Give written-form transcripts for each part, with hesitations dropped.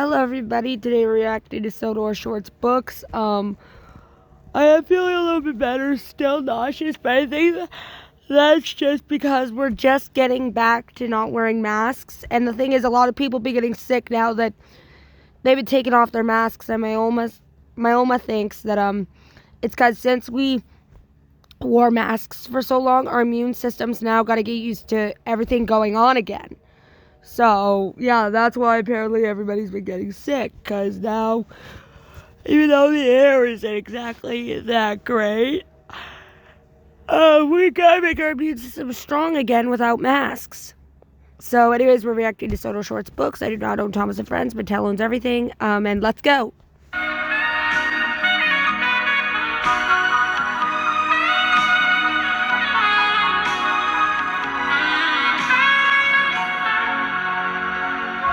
Hello everybody, today we're reacting to Sodor Short's books. I am feeling a little bit better, still nauseous, but I think that's just because we're just getting back to not wearing masks. And the thing is, a lot of people be getting sick now that they've been taking off their masks, and my Oma thinks that it's because since we wore masks for so long, our immune system's now got to get used to everything going on again. So, yeah, that's why apparently everybody's been getting sick, because now, even though the air isn't exactly that great, we gotta make our immune system strong again without masks. So, anyways, we're reacting to Sodor Short's books. I do not own Thomas & Friends, Mattel owns everything, and let's go.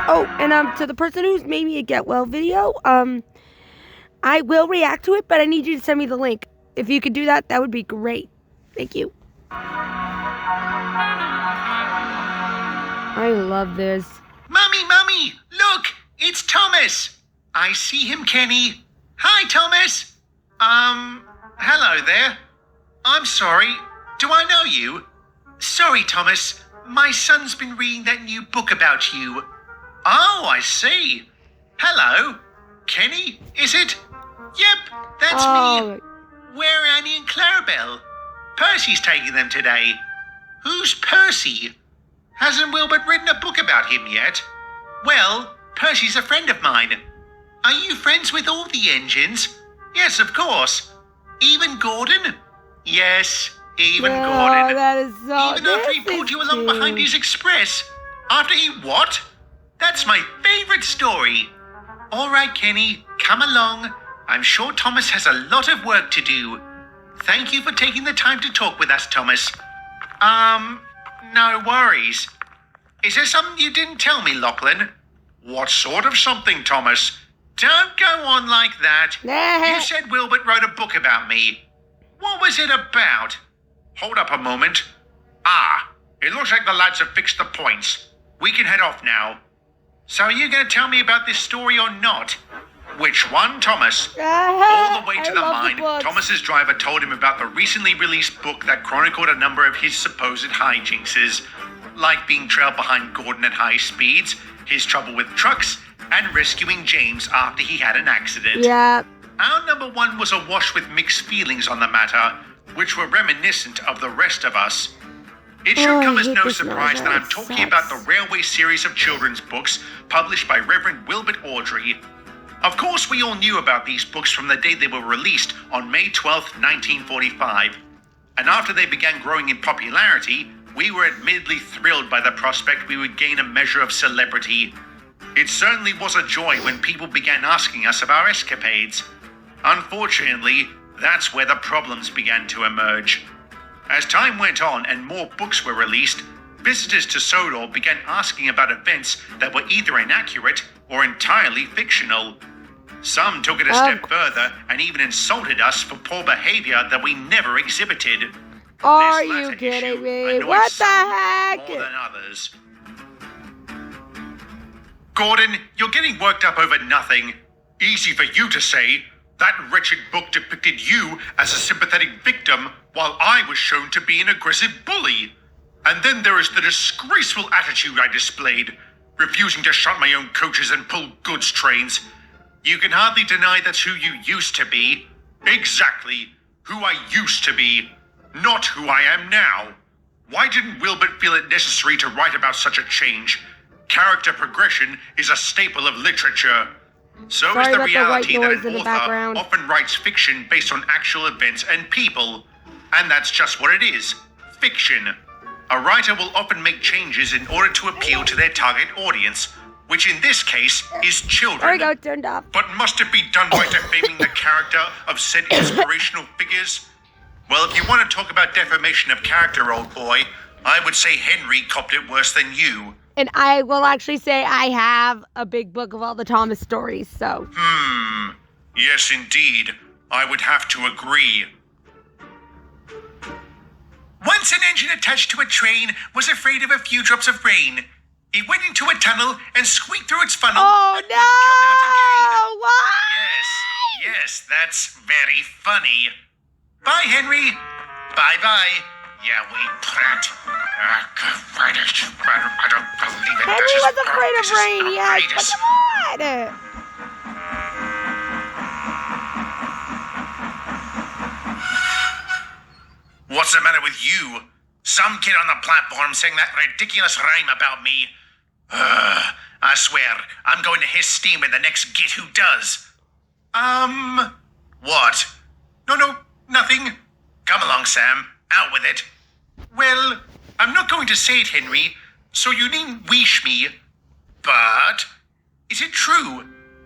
Oh, and to the person who's made me a get well video, I will react to it, but I need you to send me the link. If you could do that, that would be great. Thank you. I love this. Mummy, look, it's Thomas. I see him, Kenny. Hi, Thomas. Hello there. I'm sorry. Do I know you? Sorry, Thomas. My son's been reading that new book about you. Oh, I see. Hello. Kenny, is it? Yep, that's me. Where are Annie and Clarabelle? Percy's taking them today. Who's Percy? Hasn't Wilbert written a book about him yet? Well, Percy's a friend of mine. Are you friends with all the engines? Yes, of course. Even Gordon? Yes, even Gordon. That is so even after he pulled you along behind his express. After he what? That's my favorite story. All right, Kenny, come along. I'm sure Thomas has a lot of work to do. Thank you for taking the time to talk with us, Thomas. No worries. Is there something you didn't tell me, Lachlan? What sort of something, Thomas? Don't go on like that. You said Wilbert wrote a book about me. What was it about? Hold up a moment. It looks like the lads have fixed the points. We can head off now. So are you going to tell me about this story or not? Which one, Thomas? All the way to the mine, Thomas's driver told him about the recently released book that chronicled a number of his supposed hijinkses, like being trailed behind Gordon at high speeds, his trouble with trucks, and rescuing James after he had an accident. Yeah. Our number one was awash with mixed feelings on the matter, which were reminiscent of the rest of us. It should come as no surprise that I'm talking about the Railway series of children's books published by Reverend Wilbert Audrey. Of course, we all knew about these books from the day they were released on May 12th, 1945. And after they began growing in popularity, we were admittedly thrilled by the prospect we would gain a measure of celebrity. It certainly was a joy when people began asking us of our escapades. Unfortunately, that's where the problems began to emerge. As time went on and more books were released, visitors to Sodor began asking about events that were either inaccurate or entirely fictional. Some took it a step further and even insulted us for poor behavior that we never exhibited. Are you kidding me? What the heck? More than others. Gordon, you're getting worked up over nothing. Easy for you to say. That wretched book depicted you as a sympathetic victim while I was shown to be an aggressive bully. And then there is the disgraceful attitude I displayed, refusing to shut my own coaches and pull goods trains. You can hardly deny that's who you used to be. Exactly, who I used to be, not who I am now. Why didn't Wilbert feel it necessary to write about such a change? Character progression is a staple of literature. So is the reality that an author often writes fiction based on actual events and people. And that's just what it is, fiction. A writer will often make changes in order to appeal to their target audience, which in this case is children. There we go, turned off. But must it be done by defaming the character of said inspirational figures? Well, if you want to talk about defamation of character, old boy, I would say Henry copped it worse than you. And I will actually say I have a big book of all the Thomas stories, so. Yes, indeed. I would have to agree. Once an engine attached to a train was afraid of a few drops of rain. It went into a tunnel and squeaked through its funnel. Oh, and wouldn't come That's very funny. Bye, Henry. Bye-bye. Yeah, we prat. I don't believe it. Henry was afraid of rain, yes, but come on! What's the matter with you? Some kid on the platform saying that ridiculous rhyme about me. I swear, I'm going to hiss steam at the next git who does. What? No, nothing. Come along, Sam. Out with it. Well, I'm not going to say it, Henry, so you needn't wish me. But, is it true?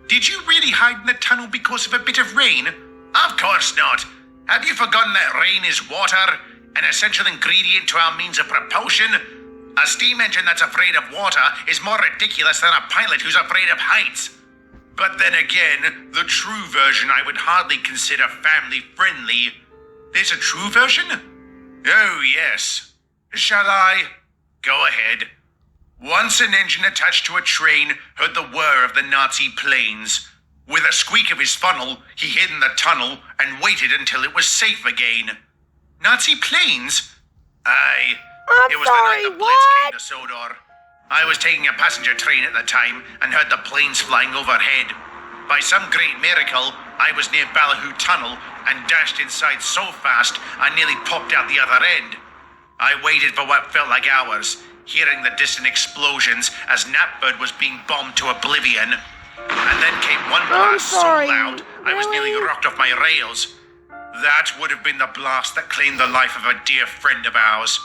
Did you really hide in the tunnel because of a bit of rain? Of course not. Have you forgotten that rain is water, an essential ingredient to our means of propulsion? A steam engine that's afraid of water is more ridiculous than a pilot who's afraid of heights. But then again, the true version I would hardly consider family-friendly. There's a true version? Oh, yes. Shall I? Go ahead. Once an engine attached to a train heard the whir of the Nazi planes. With a squeak of his funnel, he hid in the tunnel and waited until it was safe again. Nazi planes? Aye. I'm it was sorry, the night the what? Blitz came to Sodor. I was taking a passenger train at the time and heard the planes flying overhead. By some great miracle, I was near Ballyhoo Tunnel and dashed inside so fast I nearly popped out the other end. I waited for what felt like hours, hearing the distant explosions as Knapford was being bombed to oblivion. And then came one blast so loud I was nearly rocked off my rails. That would have been the blast that claimed the life of a dear friend of ours.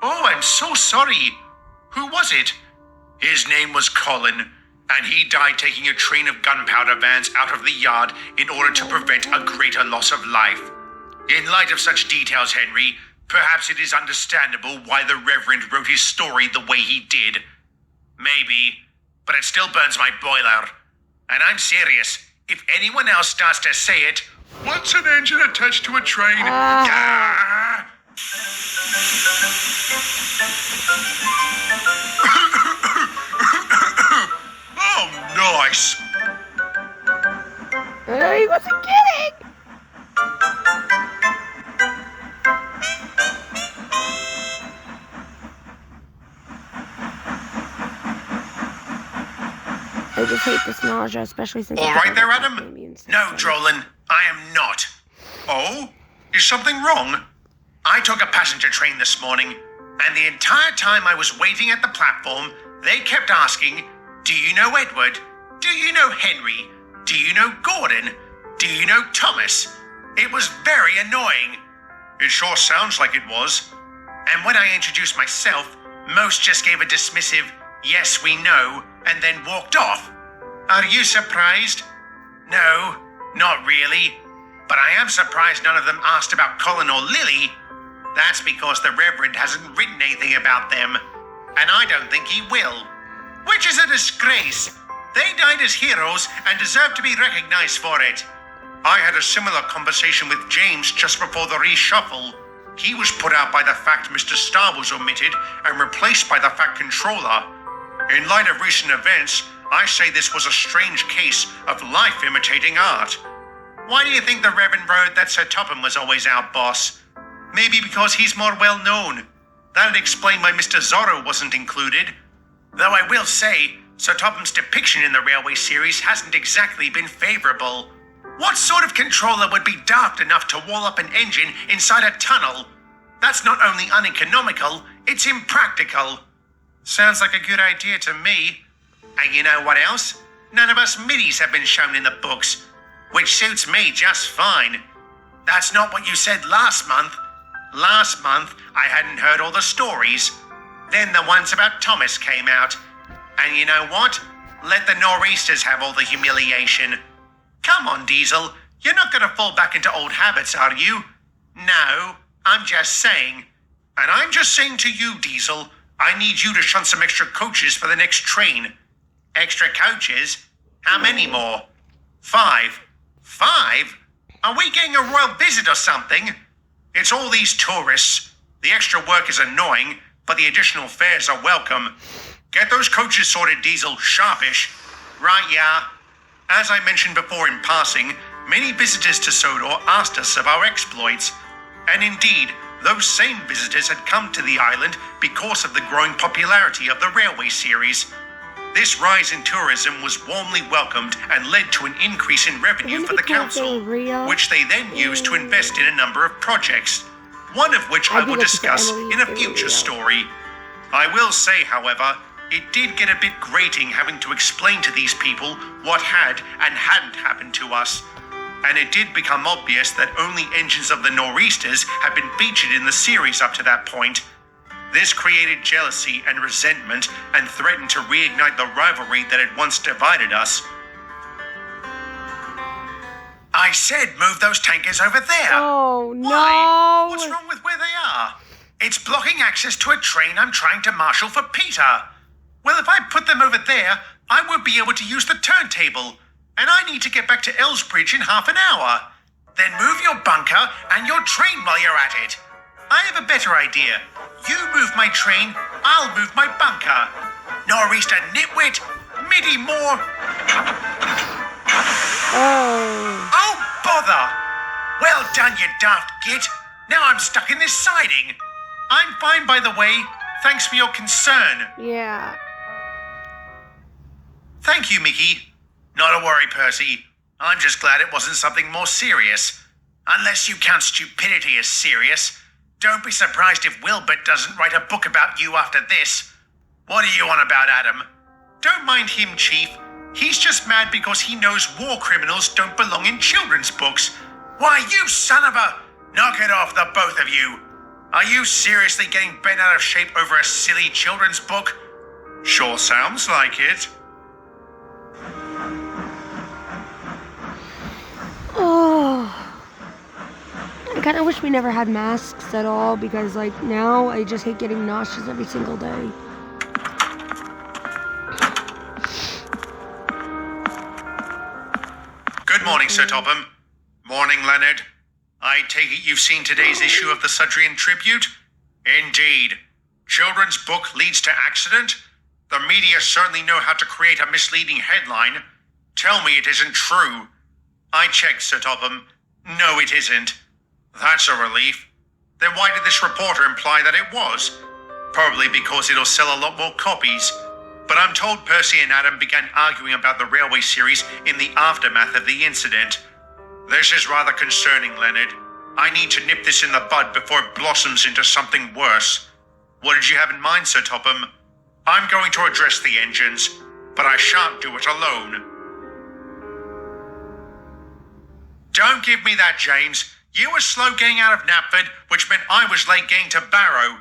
Oh, I'm so sorry. Who was it? His name was Colin, and he died taking a train of gunpowder vans out of the yard in order to prevent a greater loss of life. In light of such details, Henry, perhaps it is understandable why the Reverend wrote his story the way he did. Maybe, but it still burns my boiler. And I'm serious. If anyone else starts to say it, once an engine attached to a train, yeah. Oh, nice. He wasn't kidding! I just hate this nausea, especially since... All right there, Adam? No, Drolin, I am not. Oh? Is something wrong? I took a passenger train this morning, and the entire time I was waiting at the platform, they kept asking, do you know Edward? Do you know Henry? Do you know Gordon? Do you know Thomas? It was very annoying. It sure sounds like it was. And when I introduced myself, most just gave a dismissive, yes, we know, and then walked off. Are you surprised? No, not really. But I am surprised none of them asked about Colin or Lily. That's because the Reverend hasn't written anything about them. And I don't think he will. Which is a disgrace. They died as heroes and deserve to be recognized for it. I had a similar conversation with James just before the reshuffle. He was put out by the fact Mr. Starr was omitted and replaced by the Fact Controller. In light of recent events, I say this was a strange case of life imitating art. Why do you think the Reverend wrote that Sir Topham was always our boss? Maybe because he's more well known. That'd explain why Mr. Zorro wasn't included. Though I will say, Sir Topham's depiction in the Railway series hasn't exactly been favorable. What sort of controller would be daft enough to wall up an engine inside a tunnel? That's not only uneconomical, it's impractical. Sounds like a good idea to me. And you know what else? None of us middies have been shown in the books, which suits me just fine. That's not what you said last month. Last month, I hadn't heard all the stories. Then the ones about Thomas came out. And you know what? Let the Nor'easters have all the humiliation. Come on, Diesel. You're not going to fall back into old habits, are you? No, I'm just saying. And I'm just saying to you, Diesel, I need you to shunt some extra coaches for the next train. Extra coaches? How many more? 5. 5? Are we getting a royal visit or something? It's all these tourists. The extra work is annoying, but the additional fares are welcome. Get those coaches sorted, Diesel, sharpish. Right, yeah. As I mentioned before in passing, Many visitors to Sodor asked us of our exploits, and indeed, those same visitors had come to the island because of the growing popularity of the railway series. This rise in tourism was warmly welcomed and led to an increase in revenue for the council, which they then used to invest in a number of projects, one of which I will discuss in a future story. I will say, however, it did get a bit grating having to explain to these people what had and hadn't happened to us. And it did become obvious that only engines of the Nor'easters had been featured in the series up to that point. This created jealousy and resentment and threatened to reignite the rivalry that had once divided us. I said move those tankers over there. Oh, no. Why? What's wrong with where they are? It's blocking access to a train I'm trying to marshal for Peter. Well, if I put them over there, I won't be able to use the turntable. And I need to get back to Elsbridge in half an hour. Then move your bunker and your train while you're at it. I have a better idea. You move my train, I'll move my bunker. Nor'easter nitwit, midi more. Oh, bother! Well done, you daft git. Now I'm stuck in this siding. I'm fine, by the way. Thanks for your concern. Yeah. Thank you, Mickey. Not a worry, Percy. I'm just glad it wasn't something more serious. Unless you count stupidity as serious. Don't be surprised if Wilbert doesn't write a book about you after this. What are you on about, Adam? Don't mind him, Chief. He's just mad because he knows war criminals don't belong in children's books. Why, you son of a... Knock it off, the both of you. Are you seriously getting bent out of shape over a silly children's book? Sure sounds like it. Oh, I kind of wish we never had masks at all because, like, now I just hate getting nauseous every single day. Good morning, Sir Topham. Morning, Leonard. I take it you've seen today's issue of the Sudrian Tribute? Indeed. Children's book leads to accident? The media certainly know how to create a misleading headline. Tell me it isn't true. I checked, Sir Topham. No, it isn't. That's a relief. Then why did this reporter imply that it was? Probably because it'll sell a lot more copies. But I'm told Percy and Adam began arguing about the railway series in the aftermath of the incident. This is rather concerning, Leonard. I need to nip this in the bud before it blossoms into something worse. What did you have in mind, Sir Topham? I'm going to address the engines, but I shan't do it alone. Don't give me that, James. You were slow getting out of Knapford, which meant I was late getting to Barrow.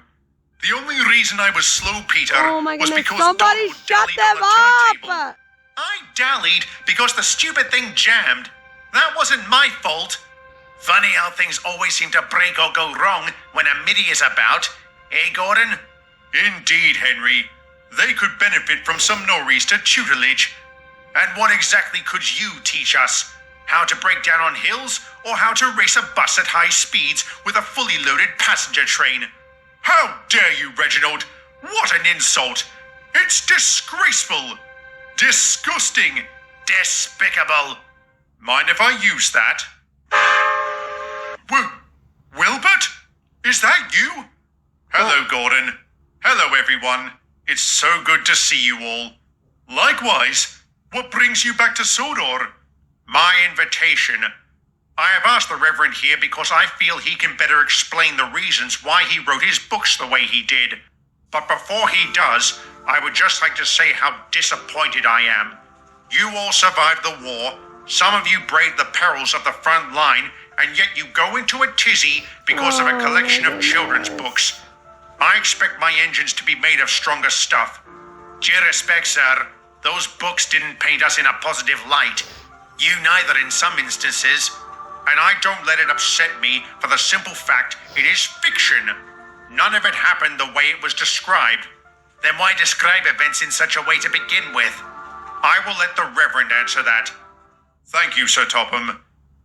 The only reason I was slow, Peter, was because somebody Donald shut dallied them on the turntable. up! I dallied because the stupid thing jammed. That wasn't my fault. Funny how things always seem to break or go wrong when a MIDI is about. Eh, Gordon? Indeed, Henry. They could benefit from some Nor'easter tutelage. And what exactly could you teach us? How to break down on hills, or how to race a bus at high speeds with a fully loaded passenger train? How dare you, Reginald? What an insult! It's disgraceful! Disgusting! Despicable! Mind if I use that? Wilbert? Is that you? Hello, Gordon. Hello, everyone. It's so good to see you all. Likewise, what brings you back to Sodor? My invitation. I have asked the Reverend here because I feel he can better explain the reasons why he wrote his books the way he did. But before he does, I would just like to say how disappointed I am. You all survived the war, some of you braved the perils of the front line, and yet you go into a tizzy because of a collection of children's books. I expect my engines to be made of stronger stuff. Due respect, sir, those books didn't paint us in a positive light. You neither in some instances, and I don't let it upset me for the simple fact it is fiction. None of it happened the way it was described. Then why describe events in such a way to begin with? I will let the Reverend answer that. Thank you, Sir Topham.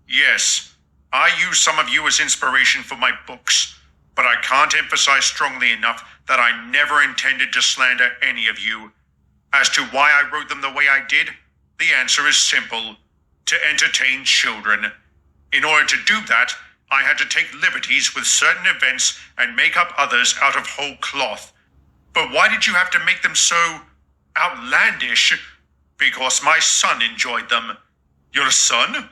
Yes, I use some of you as inspiration for my books, but I can't emphasize strongly enough that I never intended to slander any of you. As to why I wrote them the way I did, the answer is simple. to entertain children. In order to do that, I had to take liberties with certain events and make up others out of whole cloth. But why did you have to make them so outlandish? Because my son enjoyed them. Your son?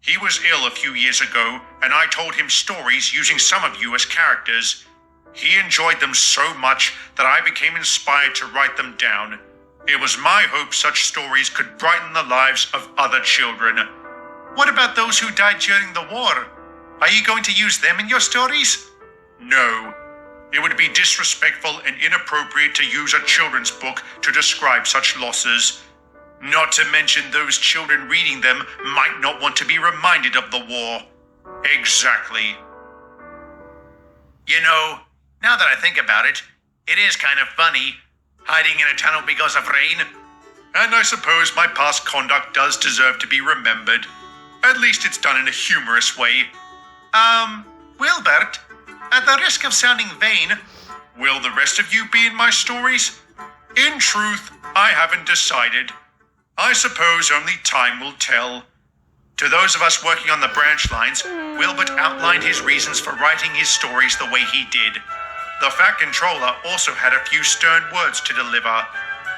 He was ill a few years ago, and I told him stories using some of you as characters. He enjoyed them so much that I became inspired to write them down. It was my hope such stories could brighten the lives of other children. What about those who died during the war? Are you going to use them in your stories? No. It would be disrespectful and inappropriate to use a children's book to describe such losses. Not to mention those children reading them might not want to be reminded of the war. Exactly. You know, now that I think about it, it is kind of funny, hiding in a tunnel because of rain. And I suppose my past conduct does deserve to be remembered. At least it's done in a humorous way. Wilbert, at the risk of sounding vain, will the rest of you be in my stories? In truth, I haven't decided. I suppose only time will tell. To those of us working on the branch lines, Wilbert outlined his reasons for writing his stories the way he did. The Fat Controller also had a few stern words to deliver,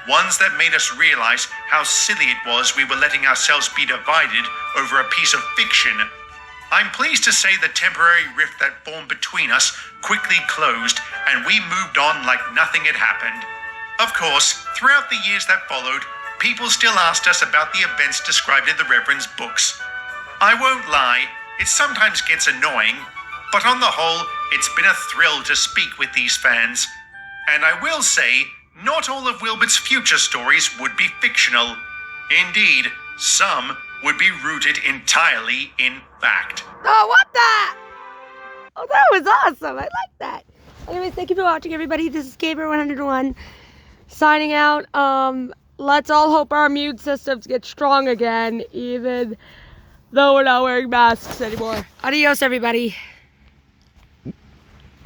ones that made us realize how silly it was we were letting ourselves be divided over a piece of fiction. I'm pleased to say the temporary rift that formed between us quickly closed, and we moved on like nothing had happened. Of course, throughout the years that followed, people still asked us about the events described in the Reverend's books. I won't lie, it sometimes gets annoying, but on the whole, it's been a thrill to speak with these fans. And I will say, not all of Wilbert's future stories would be fictional. Indeed, some would be rooted entirely in fact. Oh, what the? Oh, that was awesome. I like that. Anyways, thank you for watching, everybody. This is Gamer101 signing out. Let's all hope our immune systems get strong again, even though we're not wearing masks anymore. Adios, everybody.